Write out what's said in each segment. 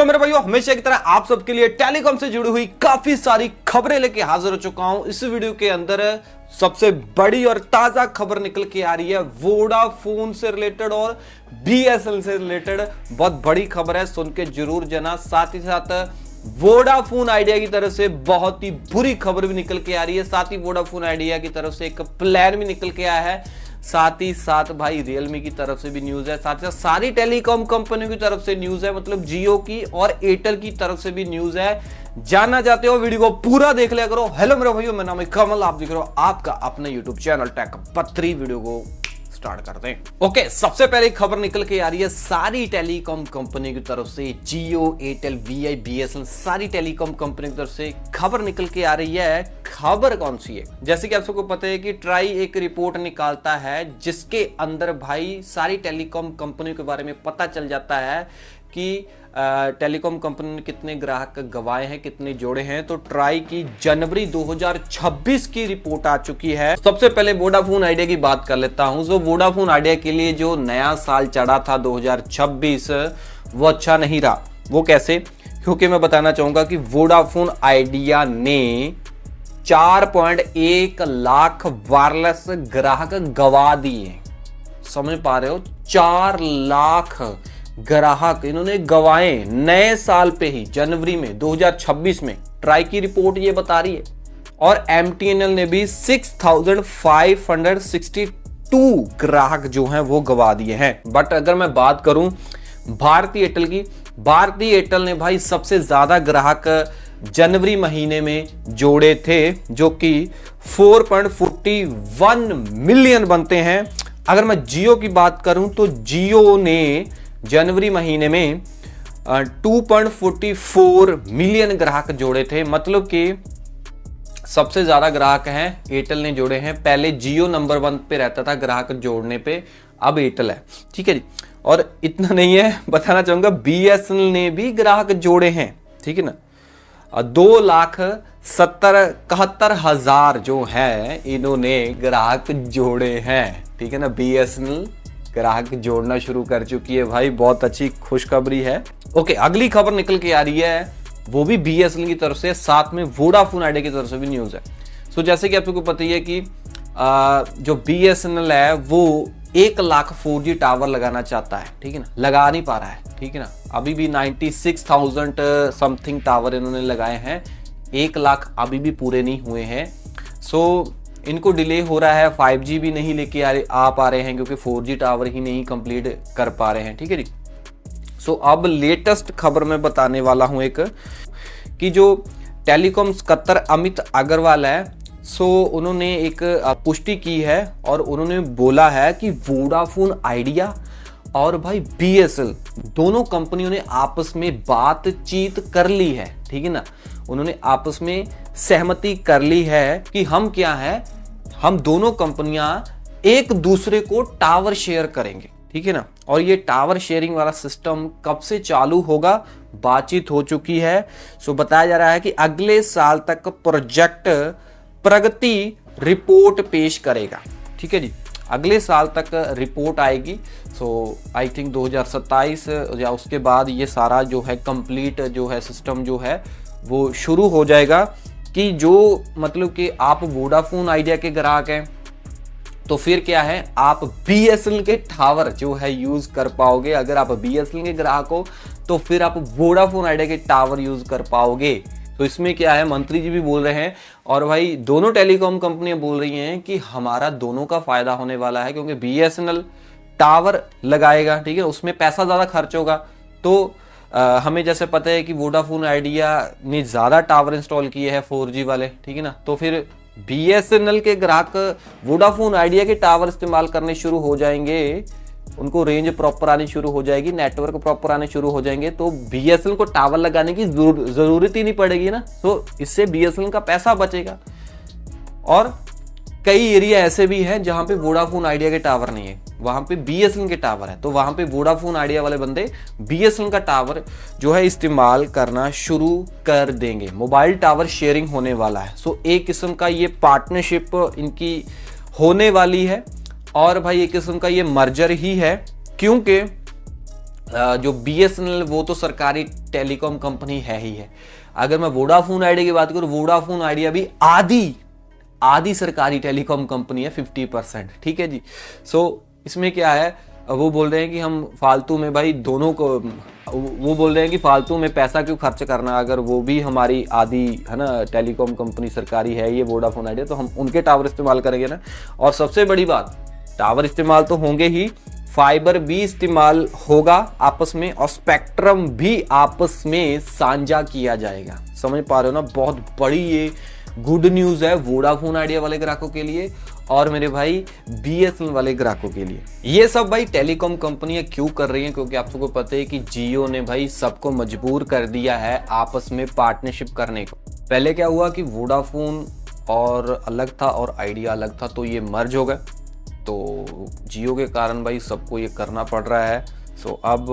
तो मेरे भाइयों हमेशा की तरह आप सबके लिए टेलीकॉम से जुड़ी हुई काफी सारी खबरें लेके हाजिर हो चुका हूं। इस वीडियो के अंदर सबसे बड़ी और ताजा खबर निकल के आ रही है वोडाफोन से रिलेटेड और बीएसएनएल से रिलेटेड। बहुत बड़ी खबर है, सुन के जरूर जाना। साथ ही साथ वोडाफोन आइडिया की तरफ से बहुत ही बुरी खबर भी निकल के आ रही है। साथ ही वोडाफोन आइडिया की तरफ से एक प्लान भी निकल के आया है। साथ ही साथ भाई रियलमी की तरफ से भी न्यूज है। साथ ही साथ सारी टेलीकॉम कंपनियों की तरफ से न्यूज है, मतलब जियो की और एयरटेल की तरफ से भी न्यूज है। जानना चाहते हो वीडियो को पूरा देख लिया करो। हेलो मेरे भाइयों, मेरा नाम है कमल, आप देख रहे हो आपका अपना यूट्यूब चैनल टेक पत्री। वीडियो को स्टार्ट करते हैं। ओके, सबसे पहले खबर निकल के आ रही है सारी टेलीकॉम कंपनी की तरफ से, जियो, एयरटेल, वीआई, बीएसएनएल, सारी टेलीकॉम कंपनी की तरफ से खबर निकल के आ रही है। खबर कौन सी है? जैसे कि आप सबको पता है कि ट्राई एक रिपोर्ट निकालता है जिसके अंदर भाई सारी टेलीकॉम कंपनियों के बारे में पता चल जाता है कि टेलीकॉम कंपनी ने कितने ग्राहक गंवाए हैं, कितने जोड़े हैं। तो ट्राई की जनवरी 2026 की रिपोर्ट आ चुकी है। सबसे पहले वोडाफोन आइडिया की बात कर लेता हूं। तो वोडाफोन आइडिया के लिए जो नया साल चढ़ा था 2026, वो अच्छा नहीं रहा। वो कैसे? क्योंकि मैं बताना चाहूंगा कि वोडाफोन आइडिया ने 4.1 लाख वायरलेस ग्राहक गंवा दिए। समझ पा रहे हो? 4 लाख ग्राहक इन्होंने गंवाए नए साल पे ही, जनवरी में 2026 में। ट्राई की रिपोर्ट ये बता रही है। और एमटीएनएल ने भी 6562 ग्राहक जो हैं वो गंवा दिए हैं। बट अगर मैं बात करूं भारतीय एयरटेल की, भारतीय एयरटेल ने भाई सबसे ज्यादा ग्राहक जनवरी महीने में जोड़े थे, जो कि 4.41 मिलियन बनते हैं। अगर मैं जियो की बात करूं तो जियो ने जनवरी महीने में 2.44 मिलियन ग्राहक जोड़े थे। मतलब कि सबसे ज्यादा ग्राहक हैं एयरटेल ने जोड़े हैं। पहले जियो नंबर 1 पे रहता था ग्राहक जोड़ने पे, अब एयरटेल है। ठीक है जी। और इतना नहीं है, बताना चाहूंगा बीएसएनएल ने भी ग्राहक जोड़े हैं। ठीक है ना। 2,71,000 जो है इन्होंने ग्राहक जोड़े हैं। ठीक है ना। बीएसएनएल ग्राहक जोड़ना शुरू कर चुकी है भाई, बहुत अच्छी खुशखबरी है। ओके, अगली खबर निकल के आ रही है, वो भी बीएसएनएल की तरफ से, साथ में वोडाफोन आइडिया की तरफ से भी न्यूज है। सो जैसे कि आपको पता ही है कि जो बीएसएनएल है वो 1 लाख 4G टावर लगाना चाहता है। ठीक है ना। लगा नहीं पा रहा है। ठीक है ना। अभी भी 96,000 समथिंग टावर इन्होंने लगाए हैं, 1 लाख अभी भी पूरे नहीं हुए हैं। सो इनको डिले हो रहा है, 5G भी नहीं लेके आ पा रहे हैं क्योंकि 4G टावर ही नहीं कंप्लीट कर पा रहे हैं। ठीक है जी। सो अब लेटेस्ट खबर मैं बताने वाला हूं एक, कि जो टेलीकॉम स्कत्तर अमित अग्रवाल है, सो उन्होंने एक पुष्टि की है और उन्होंने बोला है कि वोडाफोन आइडिया और भाई बीएसएनएल दोनों कंपनियों ने आपस में बातचीत कर ली है। ठीक है ना। उन्होंने आपस में सहमति कर ली है कि हम क्या है, हम दोनों कंपनियां एक दूसरे को टावर शेयर करेंगे। ठीक है ना। और ये टावर शेयरिंग वाला सिस्टम कब से चालू होगा, बातचीत हो चुकी है। सो बताया जा रहा है कि अगले साल तक प्रोजेक्ट प्रगति रिपोर्ट पेश करेगा। ठीक है जी। अगले साल तक रिपोर्ट आएगी। सो आई थिंक 2027 या उसके बाद ये सारा जो है कंप्लीट जो है सिस्टम जो है वो शुरू हो जाएगा। कि जो मतलब कि आप वोडाफोन आइडिया के ग्राहक हैं तो फिर क्या है, आप बीएसएनएल के टावर जो है यूज कर पाओगे। अगर आप बीएसएनएल के ग्राहक हो तो फिर आप वोडाफोन आइडिया के टावर यूज कर पाओगे। तो इसमें क्या है, मंत्री जी भी बोल रहे हैं और भाई दोनों टेलीकॉम कंपनियां बोल रही हैं कि हमारा दोनों का फायदा होने वाला है, क्योंकि बीएसएनएल टावर लगाएगा। ठीक है। उसमें पैसा ज्यादा खर्च होगा। तो हमें जैसे पता है कि वोडाफोन आइडिया ने ज्यादा टावर इंस्टॉल किए हैं 4G वाले। ठीक है ना। तो फिर बीएसएनएल के ग्राहक वोडाफोन आइडिया के टावर इस्तेमाल करने शुरू हो जाएंगे, उनको रेंज प्रॉपर आनी शुरू हो जाएगी, नेटवर्क प्रॉपर आने शुरू हो जाएंगे, तो बीएसएनएल को टावर लगाने की जरूरत ही नहीं पड़ेगी ना। तो इससे बीएसएनएल का पैसा बचेगा। और कई एरिया ऐसे भी हैं जहां पे वोडाफोन आइडिया के टावर नहीं है, वहां पे बीएसएनएल के टावर है। तो वहां पे वोडाफोन आइडिया वाले बंदे बीएसएनएल का टावर जो है इस्तेमाल करना शुरू कर देंगे। मोबाइल टावर शेयरिंग होने वाला है। सो एक किस्म का ये पार्टनरशिप इनकी होने वाली है। और भाई एक किस्म का ये मर्जर ही है, क्योंकि जो BSNL वो तो सरकारी टेलीकॉम कंपनी है ही है। अगर मैं वोडाफोन आइडिया की बात करूं, वोडाफोन आइडिया भी आधी सरकारी टेलीकॉम कंपनी है, 50%, ठीक है जी। सो इसमें क्या है, वो बोल रहे हैं कि हम फालतू में भाई दोनों को, वो बोल रहे हैं कि फालतू में पैसा क्यों खर्च करना, अगर वो भी हमारी आधी है ना टेलीकॉम कंपनी सरकारी है ये वोडाफोन आइडिया, तो हम उनके टावर इस्तेमाल करेंगे ना। और सबसे बड़ी बात, टावर इस्तेमाल तो होंगे ही, फाइबर भी इस्तेमाल होगा आपस में, और स्पेक्ट्रम भी आपस में साझा किया जाएगा। समझ पा रहे हो ना, बहुत बड़ी ये गुड न्यूज है वोडाफोन आइडिया वाले ग्राहकों के लिए और मेरे भाई BSNL वाले ग्राहकों के लिए। ये सब भाई टेलीकॉम कंपनियां क्यों कर रही हैं, क्योंकि आप सबको पता है कि जियो ने भाई सबको मजबूर कर दिया है आपस में पार्टनरशिप करने को। पहले क्या हुआ कि वोडाफोन और अलग था और आइडिया अलग था, तो ये मर्ज हो गए, तो जियो के कारण भाई सबको ये करना पड़ रहा है। सो अब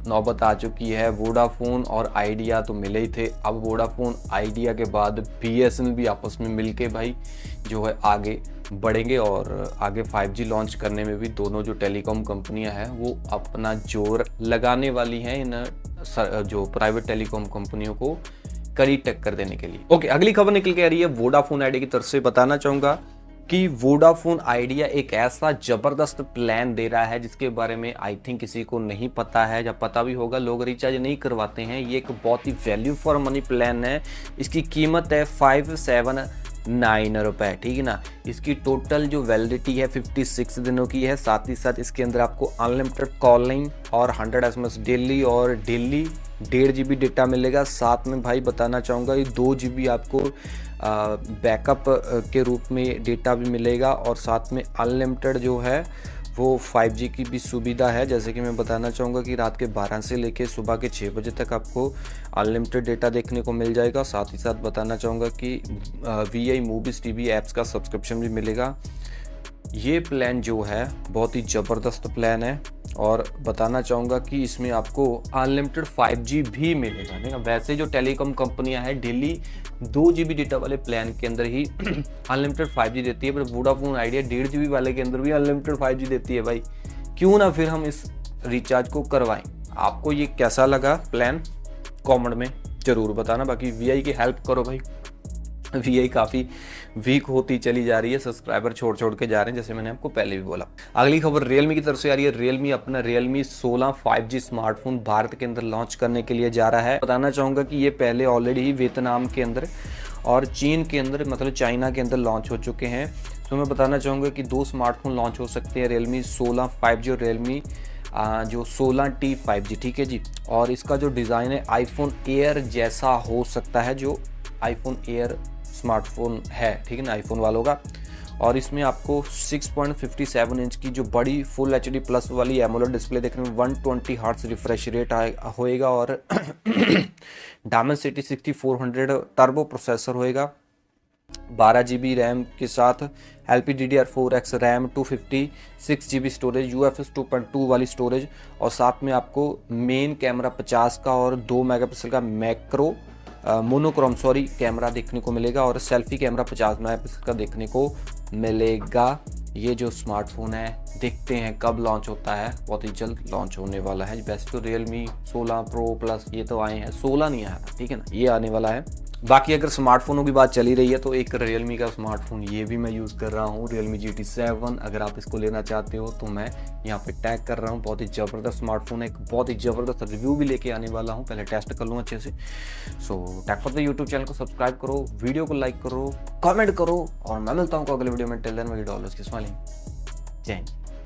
नौबत आ चुकी है, वोडाफोन और आइडिया तो मिले ही थे, अब वोडाफोन आइडिया के बाद BSNL भी आपस में मिलके भाई जो है आगे बढ़ेंगे और आगे 5G लॉन्च करने में भी दोनों जो टेलीकॉम कंपनियां हैं वो अपना जोर लगाने वाली हैं इन जो प्राइवेट टेलीकॉम कंपनियों को कड़ी टक्कर देने के लिए। ओके, अगली खबर निकल के आ रही है वोडाफोन आइडिया की तरफ से। बताना चाहूंगा कि वोडाफोन आइडिया एक ऐसा जबरदस्त प्लान दे रहा है जिसके बारे में आई थिंक किसी को नहीं पता है, जब पता भी होगा लोग रिचार्ज नहीं करवाते हैं। ये एक बहुत ही वैल्यू फॉर मनी प्लान है। इसकी कीमत है 579 रुपए, ठीक है ना। इसकी टोटल जो वैलिडिटी है 56 दिनों की है। साथ ही साथ इसके अंदर आपको अनलिमिटेड कॉलिंग और 100 SMS डेली और डेली 1.5 GB डेटा मिलेगा। साथ में भाई बताना चाहूँगा ये 2 GB आपको बैकअप के रूप में डेटा भी मिलेगा और साथ में अनलिमिटेड जो है वो 5G की भी सुविधा है। जैसे कि मैं बताना चाहूँगा कि रात के 12 से लेकर सुबह के 6 बजे तक आपको अनलिमिटेड डेटा देखने को मिल जाएगा। साथ ही साथ बताना चाहूँगा कि VI मूवीज़ TV ऐप्स का सब्सक्रिप्शन भी मिलेगा। ये प्लान जो है बहुत ही ज़बरदस्त प्लान है और बताना चाहूँगा कि इसमें आपको अनलिमिटेड 5G भी मिलेगा। नहीं, वैसे जो टेलीकॉम कंपनियां हैं डेली 2 GB डेटा वाले प्लान के अंदर ही अनलिमिटेड 5G देती है, पर वोडाफोन आइडिया 1.5 GB वाले के अंदर भी अनलिमिटेड 5G देती है। भाई क्यों ना फिर हम इस रिचार्ज को करवाएं। आपको ये कैसा लगा प्लान, कमेंट में ज़रूर बताना। बाकी VI की हेल्प करो भाई, VI काफ़ी वीक होती चली जा रही है, सब्सक्राइबर छोड़ के जा रहे हैं, जैसे मैंने आपको पहले भी बोला। अगली खबर रियलमी की तरफ से आ रही है। रियलमी अपना रियलमी 16 5G स्मार्टफोन भारत के अंदर लॉन्च करने के लिए जा रहा है। बताना चाहूँगा कि ये पहले ऑलरेडी ही वियतनाम के अंदर और चीन के अंदर, मतलब चाइना के अंदर लॉन्च हो चुके हैं। तो मैं बताना चाहूँगा कि 2 स्मार्टफोन लॉन्च हो सकते हैं, रियलमी 16 5G और रियलमी जो 16T 5G, ठीक है जी। और इसका जो डिज़ाइन है आईफोन एयर जैसा हो सकता है, जो आईफोन एयर स्मार्टफोन है, ठीक है ना, आईफोन वालों का। और इसमें आपको 6.57 इंच की जो बड़ी फुल HD प्लस वाली एमोलेड डिस्प्ले देखने में 120 हर्ट्ज रिफ्रेश रेट होएगा और Dimensity 6400 टर्बो प्रोसेसर होएगा। 12 GB रैम के साथ LPDDR4X RAM, 256 GB storage, UFS 2.2 वाली स्टोरेज और साथ में आपको मेन कैमरा 50 का और 2 मेगापिक्सल का मैक्रो मोनोक्रोम कैमरा देखने को मिलेगा और सेल्फी कैमरा 50 मेगापिक्सल का देखने को मिलेगा। ये जो स्मार्टफोन है देखते हैं कब लॉन्च होता है, बहुत ही जल्द लॉन्च होने वाला है। वैसे तो रियलमी 16 प्रो प्लस ये तो आए हैं, 16 नहीं आया था, ठीक है ना, ये आने वाला है। बाकी अगर स्मार्टफोनों की बात चली रही है तो एक रियलमी का स्मार्टफोन ये भी मैं यूज़ कर रहा हूँ, रियलमी GT7। अगर आप इसको लेना चाहते हो तो मैं यहाँ पे टैग कर रहा हूँ। बहुत ही ज़बरदस्त स्मार्टफोन है, एक बहुत ही ज़बरदस्त रिव्यू भी लेके आने वाला हूँ, पहले टेस्ट कर लूँ अच्छे से। So tag for the YouTube channel को सब्सक्राइब करो, वीडियो को लाइक करो, कमेंट करो और मैं मिलता हूँ अगले वीडियो में। टिल देन, मेरी डॉलर्स की स्माइलिंग, जय हिंद।